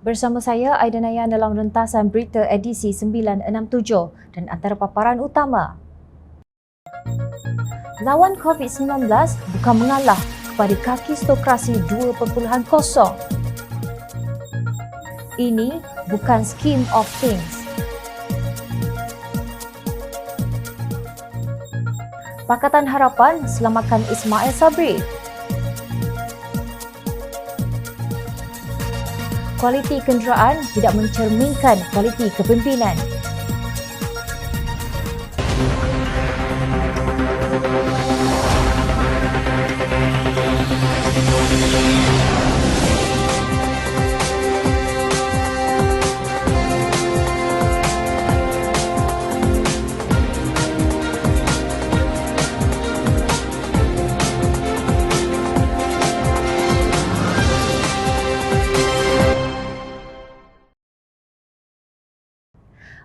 Bersama saya Aida Nayan dalam rentasan berita edisi 967 dan antara paparan utama. Lawan COVID-19 bukan mengalah kepada kakistokrasi 2.0. Ini bukan scheme of things. Pakatan Harapan selamatkan Ismail Sabri. Kualiti kenderaan tidak mencerminkan kualiti kepimpinan.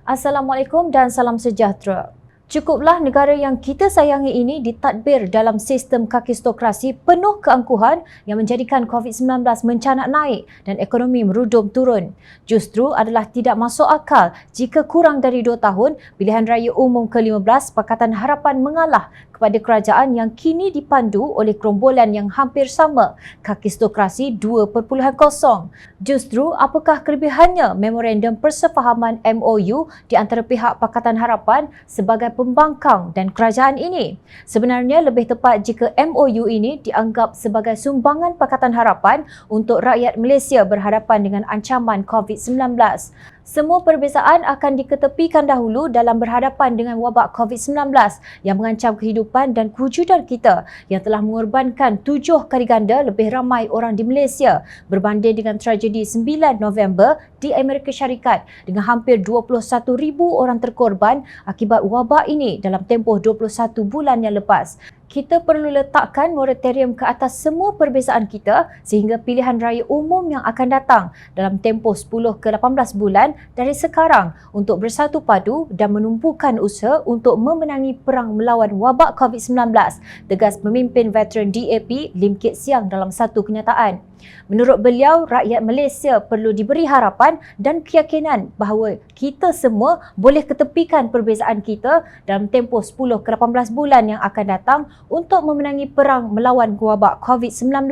Assalamualaikum dan salam sejahtera. Cukuplah negara yang kita sayangi ini ditadbir dalam sistem kakistokrasi penuh keangkuhan yang menjadikan COVID-19 mencanak naik dan ekonomi merudum turun. Justru adalah tidak masuk akal jika kurang dari 2 tahun pilihan raya umum ke-15 Pakatan Harapan mengalah kepada kerajaan yang kini dipandu oleh gerombolan yang hampir sama, kakistokrasi 2.0. Justru apakah kelebihannya memorandum persefahaman MOU di antara pihak Pakatan Harapan sebagai pembangkang dan kerajaan ini? Sebenarnya lebih tepat jika MOU ini dianggap sebagai sumbangan Pakatan Harapan untuk rakyat Malaysia berhadapan dengan ancaman COVID-19. Semua perbezaan akan diketepikan dahulu dalam berhadapan dengan wabak COVID-19 yang mengancam kehidupan dan kewujudan kita yang telah mengorbankan 7 kali ganda lebih ramai orang di Malaysia berbanding dengan tragedi 9 November di Amerika Syarikat dengan hampir 21,000 orang terkorban akibat wabak ini dalam tempoh 21 bulan yang lepas. Kita perlu letakkan moratorium ke atas semua perbezaan kita sehingga pilihan raya umum yang akan datang dalam tempoh 10 ke 18 bulan dari sekarang untuk bersatu padu dan menumpukan usaha untuk memenangi perang melawan wabak COVID-19, tegas pemimpin veteran DAP Lim Kit Siang dalam satu kenyataan. Menurut beliau, rakyat Malaysia perlu diberi harapan dan keyakinan bahawa kita semua boleh ketepikan perbezaan kita dalam tempoh 10 ke 18 bulan yang akan datang untuk memenangi perang melawan wabak COVID-19.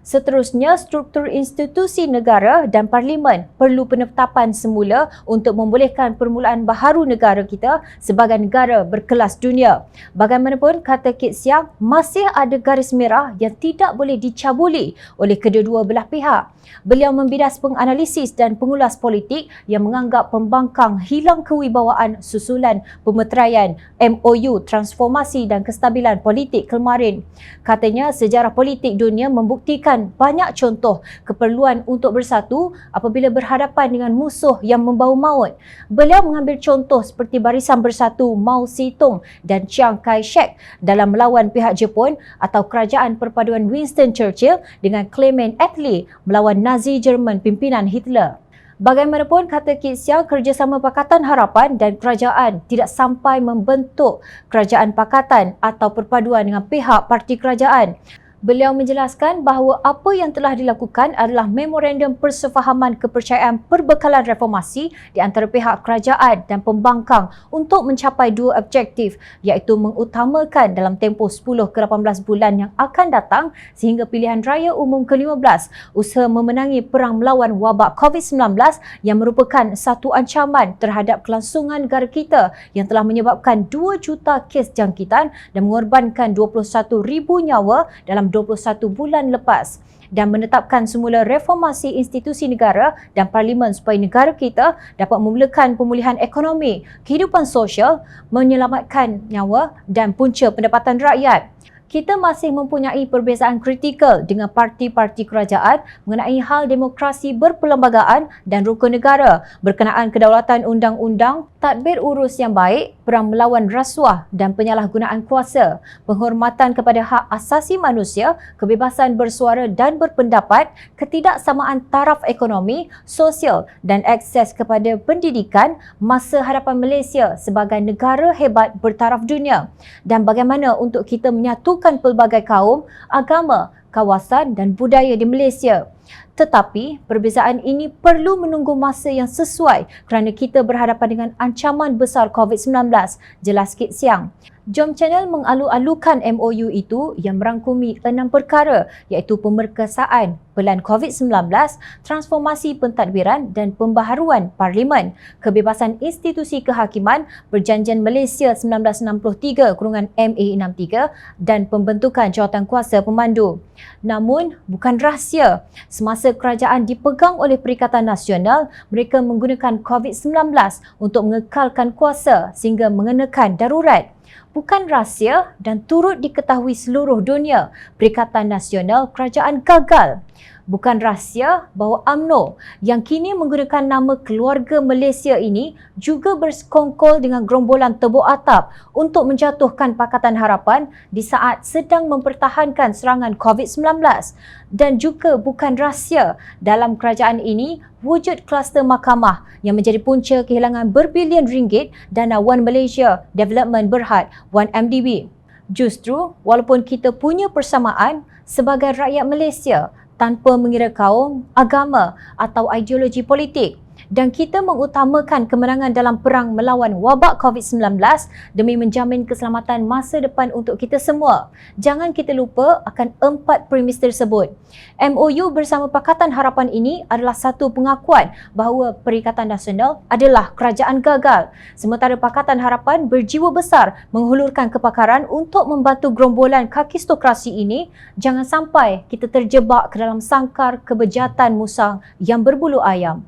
Seterusnya, struktur institusi negara dan parlimen perlu penetapan semula untuk membolehkan permulaan baharu negara kita sebagai negara berkelas dunia. Bagaimanapun, kata Kit Siang, masih ada garis merah yang tidak boleh dicabuli oleh kedua-dua belah pihak. Beliau membidas penganalisis dan pengulas politik yang menganggap pembangkang hilang kewibawaan susulan pemeteraian MOU Transformasi dan Kestabilan Politik kemarin. Katanya, sejarah politik dunia membuktikan banyak contoh keperluan untuk bersatu apabila berhadapan dengan musuh yang membau maut. Beliau mengambil contoh seperti Barisan Bersatu Mao Zedong dan Chiang Kai-shek dalam melawan pihak Jepun atau Kerajaan Perpaduan Winston Churchill dengan Clement Attlee melawan Nazi Jerman pimpinan Hitler. Bagaimanapun, kata Kit Siang, kerjasama Pakatan Harapan dan kerajaan tidak sampai membentuk kerajaan pakatan atau perpaduan dengan pihak parti kerajaan. Beliau menjelaskan bahawa apa yang telah dilakukan adalah memorandum persefahaman kepercayaan perbekalan reformasi di antara pihak kerajaan dan pembangkang untuk mencapai 2 objektif, iaitu mengutamakan dalam tempoh 10 ke 18 bulan yang akan datang sehingga pilihan raya umum ke-15 usaha memenangi perang melawan wabak COVID-19 yang merupakan satu ancaman terhadap kelangsungan negara kita yang telah menyebabkan 2 juta kes jangkitan dan mengorbankan 21,000 nyawa dalam 21 bulan lepas, dan menetapkan semula reformasi institusi negara dan parlimen supaya negara kita dapat memulakan pemulihan ekonomi, kehidupan sosial, menyelamatkan nyawa dan punca pendapatan rakyat. Kita masih mempunyai perbezaan kritikal dengan parti-parti kerajaan mengenai hal demokrasi berperlembagaan dan rukun negara berkenaan kedaulatan undang-undang, tadbir urus yang baik, perang melawan rasuah dan penyalahgunaan kuasa, penghormatan kepada hak asasi manusia, kebebasan bersuara dan berpendapat, ketidaksamaan taraf ekonomi, sosial dan akses kepada pendidikan, masa hadapan Malaysia sebagai negara hebat bertaraf dunia, dan bagaimana untuk kita menyatukan pelbagai kaum, agama, kawasan dan budaya di Malaysia. Tetapi, perbezaan ini perlu menunggu masa yang sesuai kerana kita berhadapan dengan ancaman besar COVID-19, jelas Kit Siang. Jom Channel mengalu-alukan MOU itu yang merangkumi 6 perkara iaitu pemerkasaan, pelan COVID-19, transformasi pentadbiran dan pembaharuan parlimen, kebebasan institusi kehakiman, Perjanjian Malaysia 1963/MA63 dan pembentukan jawatankuasa pemandu. Namun, bukan rahsia, semasa kerajaan dipegang oleh Perikatan Nasional, mereka menggunakan COVID-19 untuk mengekalkan kuasa sehingga mengenakan darurat. Bukan rahsia dan turut diketahui seluruh dunia, Perikatan Nasional Kerajaan gagal. Bukan rahsia bahawa UMNO yang kini menggunakan nama Keluarga Malaysia ini juga bersekongkol dengan gerombolan tebuk atap untuk menjatuhkan Pakatan Harapan di saat sedang mempertahankan serangan COVID-19. Dan juga bukan rahsia dalam kerajaan ini wujud kluster mahkamah yang menjadi punca kehilangan berbilion ringgit dana One Malaysia Development Berhad 1MDB. Justru walaupun kita punya persamaan sebagai rakyat Malaysia tanpa mengira kaum, agama atau ideologi politik dan kita mengutamakan kemenangan dalam perang melawan wabak COVID-19 demi menjamin keselamatan masa depan untuk kita semua. Jangan kita lupa akan 4 premis tersebut. MOU bersama Pakatan Harapan ini adalah satu pengakuan bahawa Perikatan Nasional adalah kerajaan gagal. Sementara Pakatan Harapan berjiwa besar menghulurkan kepakaran untuk membantu gerombolan kakistokrasi ini. Jangan sampai kita terjebak ke dalam sangkar kebejatan musang yang berbulu ayam.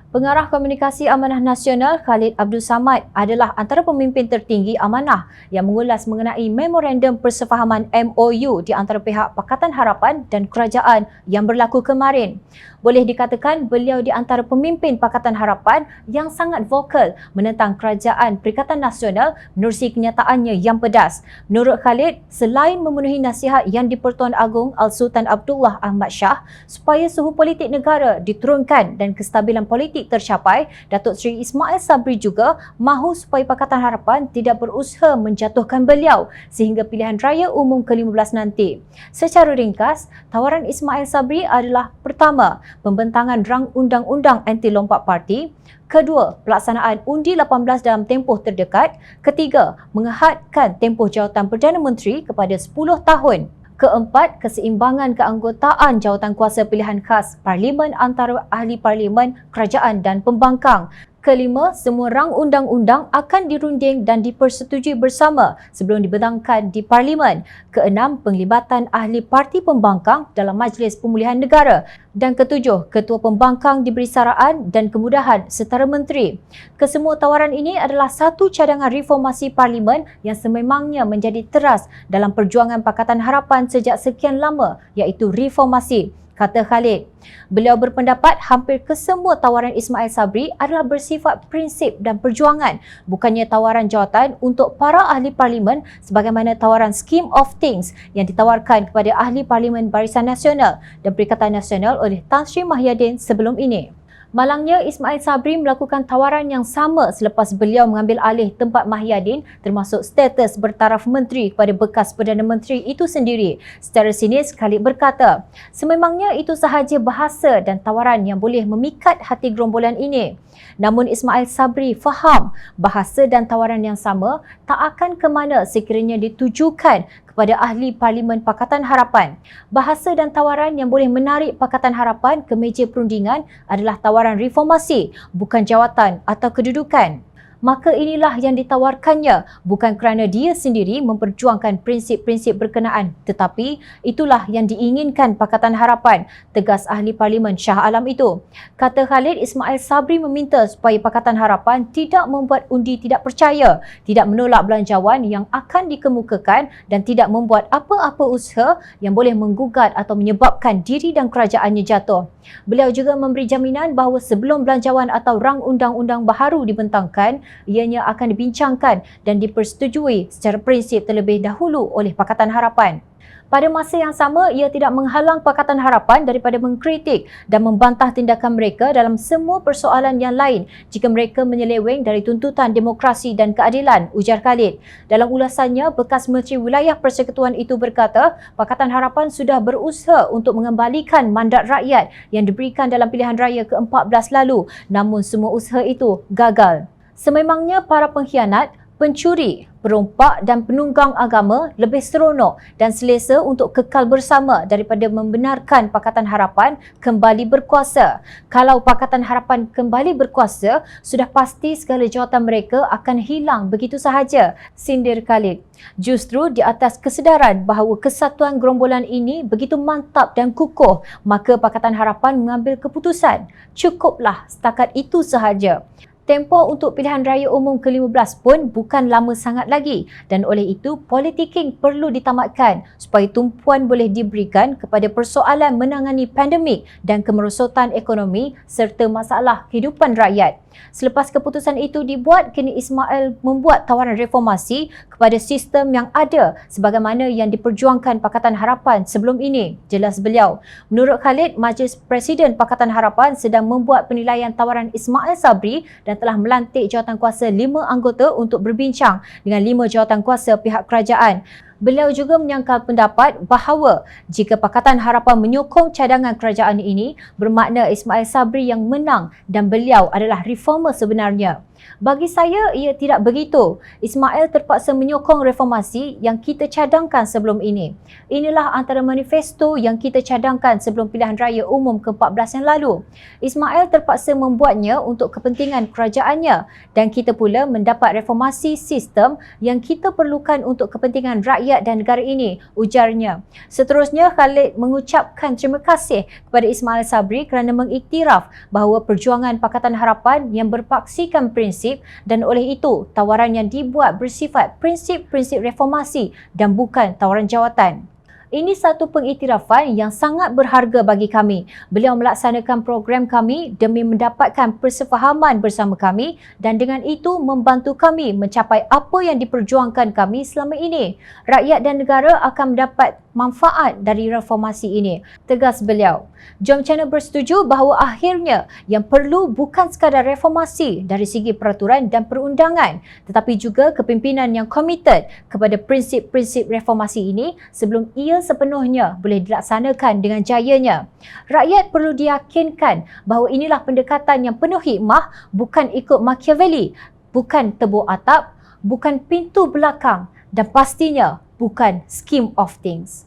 Pengarah Komunikasi Amanah Nasional Khalid Abdul Samad adalah antara pemimpin tertinggi Amanah yang mengulas mengenai memorandum persefahaman MOU di antara pihak Pakatan Harapan dan kerajaan yang berlaku kemarin. Boleh dikatakan beliau di antara pemimpin Pakatan Harapan yang sangat vokal menentang kerajaan Perikatan Nasional menerusi kenyataannya yang pedas. Menurut Khalid, selain memenuhi nasihat yang di-Pertuan Agong Al-Sultan Abdullah Ahmad Shah supaya suhu politik negara diturunkan dan kestabilan politik tercapai, Datuk Seri Ismail Sabri juga mahu supaya Pakatan Harapan tidak berusaha menjatuhkan beliau sehingga pilihan raya umum ke-15 nanti. Secara ringkas, tawaran Ismail Sabri adalah: pertama, pembentangan rang undang-undang anti lompat parti; kedua, pelaksanaan undi 18 dalam tempoh terdekat; ketiga, mengehadkan tempoh jawatan Perdana Menteri kepada 10 tahun; keempat, keseimbangan keanggotaan jawatankuasa pilihan khas Parlimen antara ahli Parlimen, kerajaan dan pembangkang; kelima, semua rang undang-undang akan dirunding dan dipersetujui bersama sebelum dibentangkan di Parlimen; keenam, penglibatan ahli parti pembangkang dalam Majlis Pemulihan Negara; dan ketujuh, ketua pembangkang diberi saraan dan kemudahan setara menteri. Kesemua tawaran ini adalah satu cadangan reformasi Parlimen yang sememangnya menjadi teras dalam perjuangan Pakatan Harapan sejak sekian lama, iaitu reformasi, kata Khalid. Beliau berpendapat hampir kesemua tawaran Ismail Sabri adalah bersifat prinsip dan perjuangan, bukannya tawaran jawatan untuk para ahli parlimen sebagaimana tawaran Scheme of Things yang ditawarkan kepada ahli parlimen Barisan Nasional dan Perikatan Nasional oleh Tan Sri Mahyadin sebelum ini. Malangnya, Ismail Sabri melakukan tawaran yang sama selepas beliau mengambil alih tempat Mahyadin termasuk status bertaraf menteri kepada bekas Perdana Menteri itu sendiri. Secara sinis, Khalid berkata, sememangnya itu sahaja bahasa dan tawaran yang boleh memikat hati gerombolan ini. Namun Ismail Sabri faham bahasa dan tawaran yang sama tak akan ke mana sekiranya ditujukan kepada ahli Parlimen Pakatan Harapan. Bahasa dan tawaran yang boleh menarik Pakatan Harapan ke meja perundingan adalah tawaran reformasi, bukan jawatan atau kedudukan. Maka inilah yang ditawarkannya, bukan kerana dia sendiri memperjuangkan prinsip-prinsip berkenaan, tetapi itulah yang diinginkan Pakatan Harapan, tegas ahli Parlimen Shah Alam itu. Kata Khalid, Ismail Sabri meminta supaya Pakatan Harapan tidak membuat undi tidak percaya, tidak menolak belanjawan yang akan dikemukakan dan tidak membuat apa-apa usaha yang boleh menggugat atau menyebabkan diri dan kerajaannya jatuh. Beliau juga memberi jaminan bahawa sebelum belanjawan atau rang undang-undang baharu dibentangkan, ianya akan dibincangkan dan dipersetujui secara prinsip terlebih dahulu oleh Pakatan Harapan. Pada masa yang sama, ia tidak menghalang Pakatan Harapan daripada mengkritik dan membantah tindakan mereka dalam semua persoalan yang lain jika mereka menyeleweng dari tuntutan demokrasi dan keadilan, ujar Khalid. Dalam ulasannya, bekas Menteri Wilayah Persekutuan itu berkata, Pakatan Harapan sudah berusaha untuk mengembalikan mandat rakyat yang diberikan dalam pilihan raya ke-14 lalu, namun semua usaha itu gagal. Sememangnya para pengkhianat, pencuri, perompak dan penunggang agama lebih seronok dan selesa untuk kekal bersama daripada membenarkan Pakatan Harapan kembali berkuasa. Kalau Pakatan Harapan kembali berkuasa, sudah pasti segala jawatan mereka akan hilang begitu sahaja, sindir Khalid. Justru di atas kesedaran bahawa kesatuan gerombolan ini begitu mantap dan kukuh, maka Pakatan Harapan mengambil keputusan. Cukuplah setakat itu sahaja. Tempoh untuk pilihan raya umum ke-15 pun bukan lama sangat lagi dan oleh itu politicking perlu ditamatkan supaya tumpuan boleh diberikan kepada persoalan menangani pandemik dan kemerosotan ekonomi serta masalah kehidupan rakyat. Selepas keputusan itu dibuat, kini Ismail membuat tawaran reformasi kepada sistem yang ada sebagaimana yang diperjuangkan Pakatan Harapan sebelum ini, jelas beliau. Menurut Khalid, Majlis Presiden Pakatan Harapan sedang membuat penilaian tawaran Ismail Sabri dan telah melantik jawatankuasa 5 anggota untuk berbincang dengan 5 jawatankuasa pihak kerajaan. Beliau juga menyangkal pendapat bahawa jika Pakatan Harapan menyokong cadangan kerajaan ini, bermakna Ismail Sabri yang menang dan beliau adalah reformer sebenarnya. Bagi saya, ia tidak begitu. Ismail terpaksa menyokong reformasi yang kita cadangkan sebelum ini. Inilah antara manifesto yang kita cadangkan sebelum pilihan raya umum ke-14 yang lalu. Ismail terpaksa membuatnya untuk kepentingan kerajaannya dan kita pula mendapat reformasi sistem yang kita perlukan untuk kepentingan rakyat dan negara ini, ujarnya. Seterusnya, Khalid mengucapkan terima kasih kepada Ismail Sabri kerana mengiktiraf bahawa perjuangan Pakatan Harapan yang berpaksikan prinsip dan oleh itu tawaran yang dibuat bersifat prinsip-prinsip reformasi dan bukan tawaran jawatan. Ini satu pengiktirafan yang sangat berharga bagi kami. Beliau melaksanakan program kami demi mendapatkan persefahaman bersama kami dan dengan itu membantu kami mencapai apa yang diperjuangkan kami selama ini. Rakyat dan negara akan mendapat manfaat dari reformasi ini, tegas beliau. Jom Channel bersetuju bahawa akhirnya yang perlu bukan sekadar reformasi dari segi peraturan dan perundangan, tetapi juga kepimpinan yang komited kepada prinsip-prinsip reformasi ini sebelum ia sepenuhnya boleh dilaksanakan dengan jayanya. Rakyat perlu diyakinkan bahawa inilah pendekatan yang penuh hikmah, bukan ikut Machiavelli, bukan tebuk atap, bukan pintu belakang dan pastinya bukan scheme of things.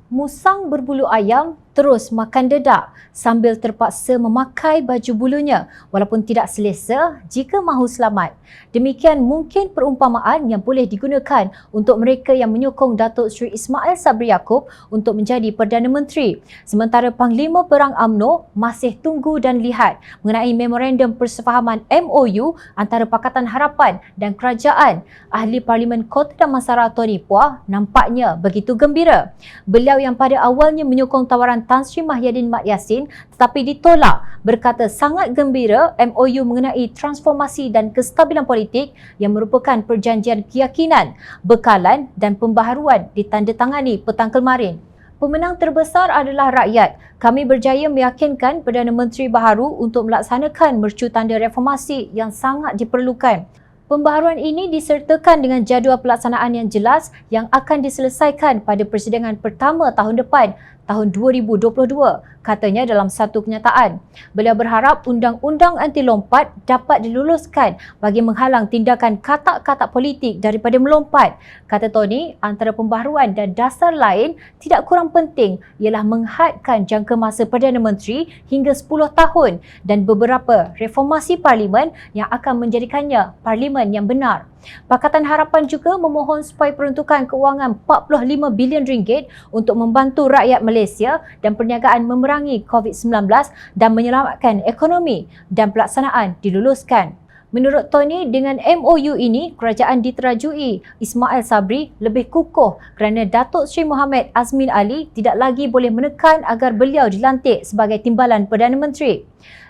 Musang berbulu ayam terus makan dedak sambil terpaksa memakai baju bulunya walaupun tidak selesa jika mahu selamat. Demikian mungkin perumpamaan yang boleh digunakan untuk mereka yang menyokong Datuk Seri Ismail Sabri Yaakob untuk menjadi Perdana Menteri. Sementara Panglima Perang UMNO masih tunggu dan lihat mengenai memorandum persefahaman MOU antara Pakatan Harapan dan Kerajaan. Ahli Parlimen Kota Damansara Tony Puah nampaknya begitu gembira. Beliau yang pada awalnya menyokong tawaran Tan Sri Mahyadin Mat Yassin tetapi ditolak, berkata sangat gembira MOU mengenai transformasi dan kestabilan politik yang merupakan perjanjian keyakinan, bekalan dan pembaharuan ditandatangani petang kemarin. Pemenang terbesar adalah rakyat. Kami berjaya meyakinkan Perdana Menteri baharu untuk melaksanakan mercu tanda reformasi yang sangat diperlukan. Pembaharuan ini disertakan dengan jadual pelaksanaan yang jelas yang akan diselesaikan pada persidangan pertama tahun depan, tahun 2022, katanya dalam satu kenyataan. Beliau berharap undang-undang anti lompat dapat diluluskan bagi menghalang tindakan katak-katak politik daripada melompat. Kata Tony, antara pembaharuan dan dasar lain tidak kurang penting ialah menghadkan jangka masa Perdana Menteri hingga 10 tahun dan beberapa reformasi parlimen yang akan menjadikannya parlimen yang benar. Pakatan Harapan juga memohon supaya peruntukan kewangan 45 bilion ringgit untuk membantu rakyat Malaysia dan perniagaan memerangi COVID-19 dan menyelamatkan ekonomi dan pelaksanaan diluluskan. Menurut Tony, dengan MOU ini, kerajaan diterajui Ismail Sabri lebih kukuh kerana Datuk Seri Mohamed Azmin Ali tidak lagi boleh menekan agar beliau dilantik sebagai timbalan Perdana Menteri.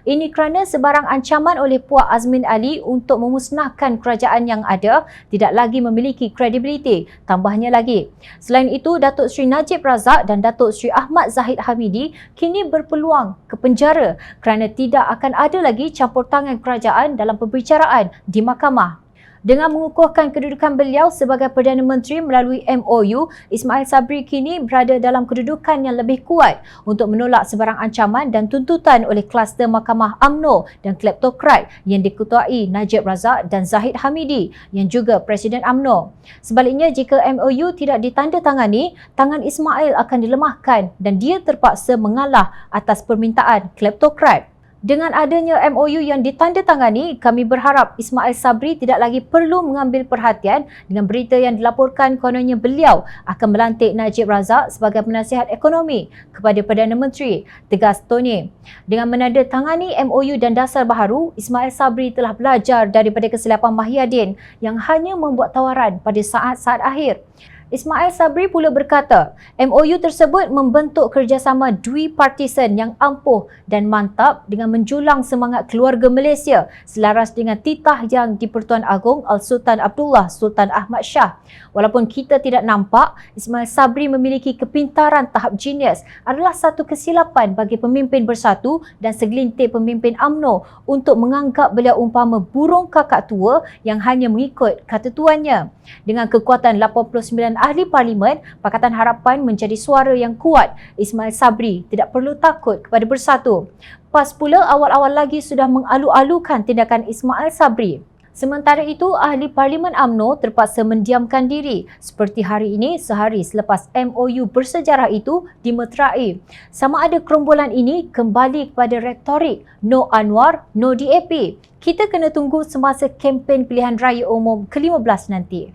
Ini kerana sebarang ancaman oleh Puak Azmin Ali untuk memusnahkan kerajaan yang ada tidak lagi memiliki kredibiliti. Tambahnya lagi, selain itu Datuk Seri Najib Razak dan Datuk Seri Ahmad Zahid Hamidi kini berpeluang ke penjara kerana tidak akan ada lagi campur tangan kerajaan dalam perbicaraan di mahkamah. Dengan mengukuhkan kedudukan beliau sebagai Perdana Menteri melalui MOU, Ismail Sabri kini berada dalam kedudukan yang lebih kuat untuk menolak sebarang ancaman dan tuntutan oleh kluster Mahkamah UMNO dan kleptokrat yang diketuai Najib Razak dan Zahid Hamidi yang juga Presiden UMNO. Sebaliknya, jika MOU tidak ditandatangani, tangan Ismail akan dilemahkan dan dia terpaksa mengalah atas permintaan kleptokrat. Dengan adanya MOU yang ditandatangani, kami berharap Ismail Sabri tidak lagi perlu mengambil perhatian dengan berita yang dilaporkan kononnya beliau akan melantik Najib Razak sebagai penasihat ekonomi kepada Perdana Menteri, tegas Tony. Dengan menandatangani MOU dan dasar baharu, Ismail Sabri telah belajar daripada kesilapan Mahyadin yang hanya membuat tawaran pada saat-saat akhir. Ismail Sabri pula berkata, MOU tersebut membentuk kerjasama dwi-partisan yang ampuh dan mantap dengan menjulang semangat keluarga Malaysia selaras dengan titah yang di-Pertuan Agong Al-Sultan Abdullah Sultan Ahmad Shah. Walaupun kita tidak nampak, Ismail Sabri memiliki kepintaran tahap genius adalah satu kesilapan bagi pemimpin bersatu dan segelintir pemimpin UMNO untuk menganggap beliau umpama burung kakak tua yang hanya mengikut kata tuannya. Dengan kekuatan 89 ahli parlimen, Pakatan Harapan menjadi suara yang kuat. Ismail Sabri tidak perlu takut kepada bersatu. PAS pula awal-awal lagi sudah mengalu-alukan tindakan Ismail Sabri. Sementara itu, ahli Parlimen UMNO terpaksa mendiamkan diri seperti hari ini sehari selepas MOU bersejarah itu dimeterai. Sama ada gerombolan ini kembali kepada retorik no Anwar, no DAP. Kita kena tunggu semasa kempen pilihan raya umum ke-15 nanti.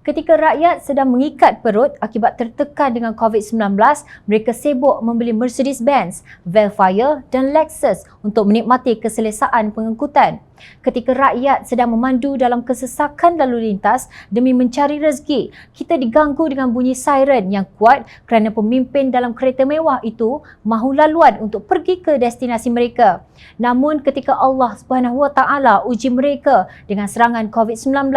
Ketika rakyat sedang mengikat perut akibat tertekan dengan COVID-19, mereka sibuk membeli Mercedes-Benz, Velfire dan Lexus untuk menikmati keselesaan pengangkutan. Ketika rakyat sedang memandu dalam kesesakan lalu lintas demi mencari rezeki, kita diganggu dengan bunyi siren yang kuat kerana pemimpin dalam kereta mewah itu mahu laluan untuk pergi ke destinasi mereka. Namun ketika Allah SWT uji mereka dengan serangan COVID-19,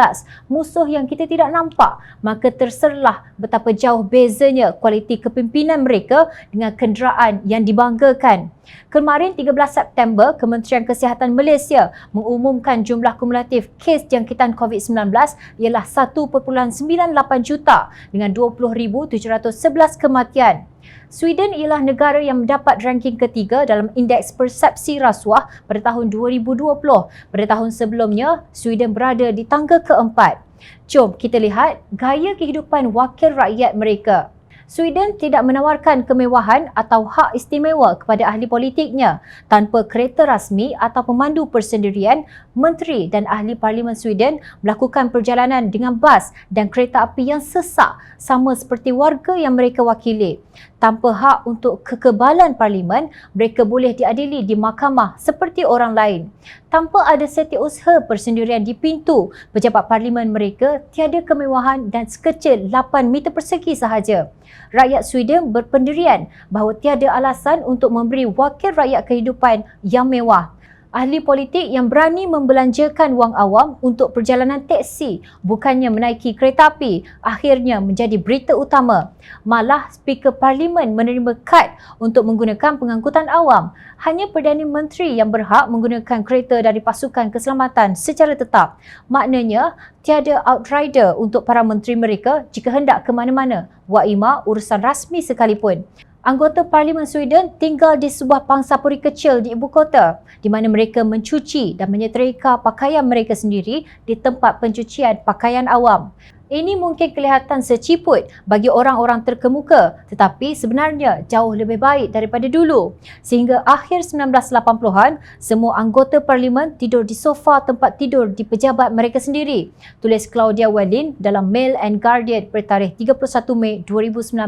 musuh yang kita tidak nampak, maka terserlah betapa jauh bezanya kualiti kepimpinan mereka dengan kenderaan yang dibanggakan. Kemarin 13 September, Kementerian Kesihatan Malaysia mengumumkan jumlah kumulatif kes jangkitan COVID-19 ialah 1.98 juta dengan 20,711 kematian. Sweden ialah negara yang mendapat ranking ketiga dalam indeks persepsi rasuah pada tahun 2020. Pada tahun sebelumnya, Sweden berada di tangga keempat. Jom kita lihat gaya kehidupan wakil rakyat mereka. Sweden tidak menawarkan kemewahan atau hak istimewa kepada ahli politiknya. Tanpa kereta rasmi atau pemandu persendirian, menteri dan ahli parlimen Sweden melakukan perjalanan dengan bas dan kereta api yang sesak sama seperti warga yang mereka wakili. Tanpa hak untuk kekebalan parlimen, mereka boleh diadili di mahkamah seperti orang lain. Tanpa ada setiausaha persendirian di pintu, pejabat parlimen mereka tiada kemewahan dan sekecil 8 meter persegi sahaja. Rakyat Sweden berpendirian bahawa tiada alasan untuk memberi wakil rakyat kehidupan yang mewah. Ahli politik yang berani membelanjakan wang awam untuk perjalanan teksi bukannya menaiki kereta api akhirnya menjadi berita utama. Malah Speaker Parlimen menerima kad untuk menggunakan pengangkutan awam. Hanya Perdana Menteri yang berhak menggunakan kereta dari pasukan keselamatan secara tetap. Maknanya tiada outrider untuk para menteri mereka jika hendak ke mana-mana, waima urusan rasmi sekalipun. Anggota Parlimen Sweden tinggal di sebuah pangsapuri kecil di ibu kota di mana mereka mencuci dan menyetrika pakaian mereka sendiri di tempat pencucian pakaian awam. Ini mungkin kelihatan seciput bagi orang-orang terkemuka tetapi sebenarnya jauh lebih baik daripada dulu. Sehingga akhir 1980-an, semua anggota parlimen tidur di sofa tempat tidur di pejabat mereka sendiri. Tulis Claudia Wellin dalam Mail and Guardian bertarikh 31 Mei 2019.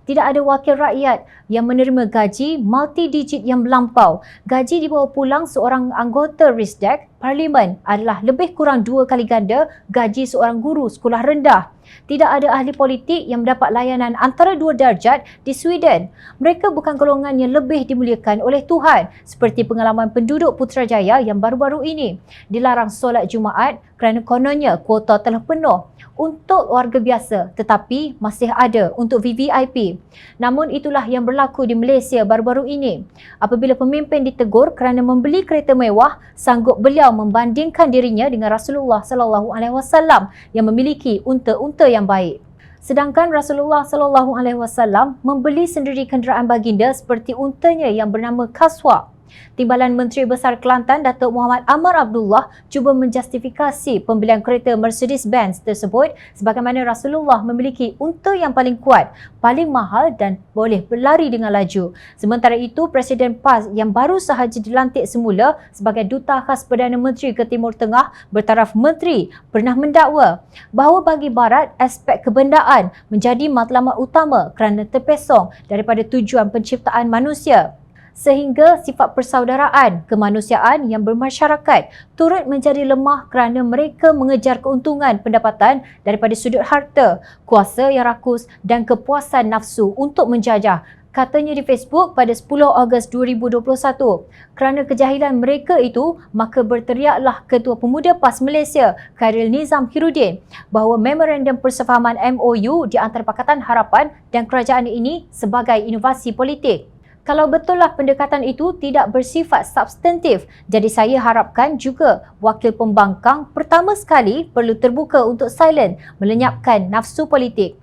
Tidak ada wakil rakyat yang menerima gaji multi-digit yang melampau. Gaji dibawa pulang seorang anggota Risdek Parlimen adalah lebih kurang 2 kali ganda gaji seorang guru sekolah rendah. Tidak ada ahli politik yang mendapat layanan antara 2 darjat di Sweden. Mereka bukan golongan yang lebih dimuliakan oleh Tuhan seperti pengalaman penduduk Putrajaya yang baru-baru ini. Dilarang solat Jumaat kerana kononnya kuota telah penuh untuk warga biasa tetapi masih ada untuk VVIP. Namun itulah yang berlaku di Malaysia baru-baru ini. Apabila pemimpin ditegur kerana membeli kereta mewah, sanggup beliau membandingkan dirinya dengan Rasulullah sallallahu alaihi wasallam yang memiliki unta-unta yang baik. Sedangkan Rasulullah sallallahu alaihi wasallam membeli sendiri kenderaan baginda seperti untanya yang bernama Kaswa. Timbalan Menteri Besar Kelantan Datuk Muhammad Amar Abdullah cuba menjustifikasi pembelian kereta Mercedes-Benz tersebut sebagaimana Rasulullah memiliki unta yang paling kuat, paling mahal dan boleh berlari dengan laju. Sementara itu, Presiden PAS yang baru sahaja dilantik semula sebagai Duta Khas Perdana Menteri ke Timur Tengah bertaraf menteri pernah mendakwa bahawa bagi Barat, aspek kebendaan menjadi matlamat utama kerana terpesong daripada tujuan penciptaan manusia. Sehingga sifat persaudaraan, kemanusiaan yang bermasyarakat turut menjadi lemah kerana mereka mengejar keuntungan pendapatan daripada sudut harta, kuasa yang rakus dan kepuasan nafsu untuk menjajah. Katanya di Facebook pada 10 Ogos 2021. Kerana kejahilan mereka itu, maka berteriaklah Ketua Pemuda PAS Malaysia, Khairil Nizam Hirudin, bahawa memorandum persefahaman MOU di antara Pakatan Harapan dan kerajaan ini sebagai inovasi politik. Kalau betullah pendekatan itu tidak bersifat substantif, jadi saya harapkan juga wakil pembangkang pertama sekali perlu terbuka untuk silent melenyapkan nafsu politik.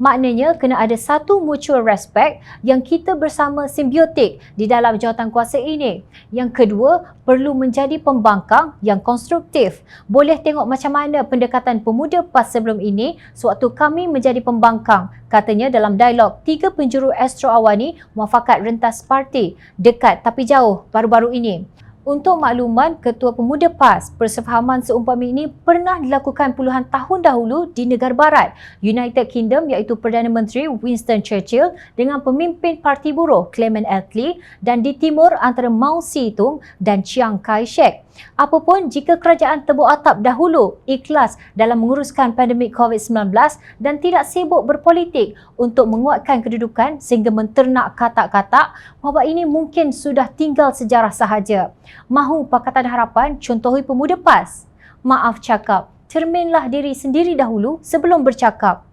Maknanya kena ada satu mutual respect yang kita bersama simbiotik di dalam jawatankuasa ini. Yang kedua, perlu menjadi pembangkang yang konstruktif. Boleh tengok macam mana pendekatan Pemuda PAS sebelum ini sewaktu kami menjadi pembangkang. Katanya dalam dialog 3 penjuru Astro Awani Muafakat Rentas Parti dekat tapi jauh baru-baru ini. Untuk makluman, Ketua Pemuda PAS, persefahaman seumpama ini pernah dilakukan puluhan tahun dahulu di negara barat, United Kingdom iaitu Perdana Menteri Winston Churchill dengan pemimpin Parti Buruh Clement Attlee dan di timur antara Mao Zedong dan Chiang Kai-shek. Apapun jika kerajaan tebuk atap dahulu ikhlas dalam menguruskan pandemik COVID-19 dan tidak sibuk berpolitik untuk menguatkan kedudukan sehingga menternak katak-katak, wabak ini mungkin sudah tinggal sejarah sahaja. Mahu Pakatan Harapan contohi Pemuda PAS? Maaf cakap, cerminlah diri sendiri dahulu sebelum bercakap.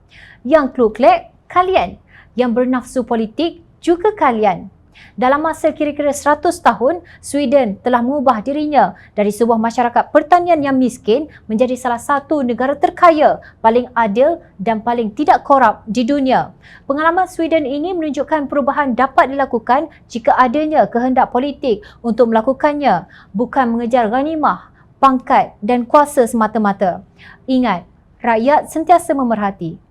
Yang kluk-klek, kalian. Yang bernafsu politik, juga kalian. Dalam masa kira-kira 100 tahun, Sweden telah mengubah dirinya dari sebuah masyarakat pertanian yang miskin menjadi salah satu negara terkaya, paling adil dan paling tidak korup di dunia. Pengalaman Sweden ini menunjukkan perubahan dapat dilakukan jika adanya kehendak politik untuk melakukannya, bukan mengejar ghanimah, pangkat dan kuasa semata-mata. Ingat, rakyat sentiasa memerhati.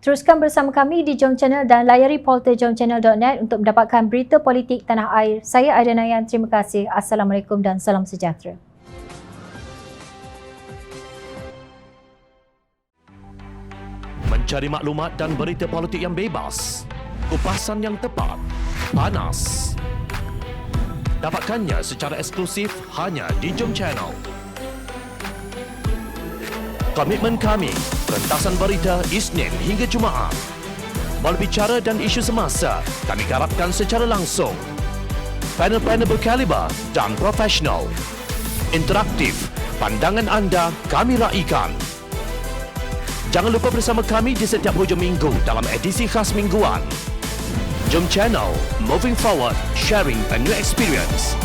Teruskan bersama kami di Jom Channel dan layari polterjomchannel.net untuk mendapatkan berita politik tanah air. Saya Aida Nayan, terima kasih. Assalamualaikum dan salam sejahtera. Mencari maklumat dan berita politik yang bebas, kupasan yang tepat, panas. Dapatkannya secara eksklusif hanya di Jom Channel. Komitmen kami, rentasan berita Isnin hingga Jumaat. Berbicara dan isu semasa, kami garapkan secara langsung. Panel-panel berkaliber dan profesional. Interaktif, pandangan anda kami raikan. Jangan lupa bersama kami di setiap hujung minggu dalam edisi khas mingguan. Jom Channel, moving forward, sharing a new experience.